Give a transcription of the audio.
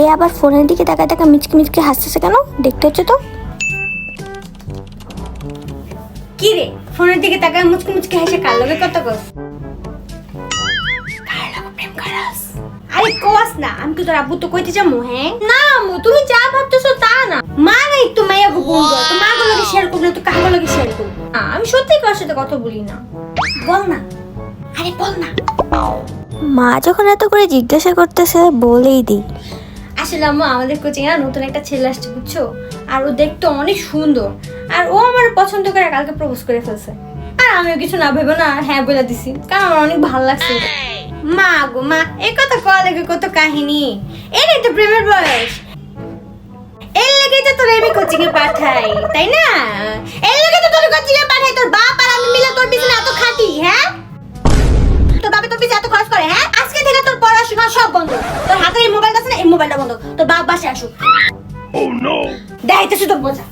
এ আবার ফোনের দিকে তাকায় তাকায় মিচকি মিচকি হাসতেছে কেন? দেখতে হচ্ছে তো। কি রে ফোনের দিকে তাকায় মুচকি মুচকি হেসে কার লগে কত কস? কার লগে প্রেম করস? আরে কোস না, আমি তো তোর আব্বু তো কইতে যামু। হ্যাঁ না আম্মু, তুমি যা ভাবতেছো তা না। মা না একটু মাইয়া গো বলতো, তো মা গুলো লগে শেয়ার করব না তো কার লগে শেয়ার করব? আমি সত্যি কার সাথে কথা বলি না। বল না, আরে বল না। মা যখন এত করে জিজ্ঞাসা করতেছে বলেই দিই। আসলে আম্মু আমাদের কোচিং এ নতুন একটা ছেলে আসছে বুঝছো, আর ও দেখতে অনেক সুন্দর, আর ও আমার পছন্দ করে কালকে প্রপোজ করে ফেলছে। আর আমিও কিছু না ভেবে না হ্যাঁ বলে দিছি, কারণ আমার অনেক ভালো লাগছে। মা গো মা, এই কথা কয়া লাগে কত কাহিনী। এটাই তো প্রেমের বয়স, এর লেগে তো তোর আমি কোচিং এ পাঠাই, তাই না? এর লেগে তো তোর কোচিং এ পাঠাই, তোর বাপ আর আমি মিলে তোর পিছনে এত খাটি। হ্যাঁ, তোর বাবা তোর পিছনে এত খরচ করে। হ্যাঁ, আজকে থেকে তোর পড়াশোনা সব বন্ধ। তোর হাতে এই মোবাইল আছে না, এই মোবাইলটা বন্ধ। তোর বাপ বাসায় আসুক, দেখাইতেছি তোর বোঝা।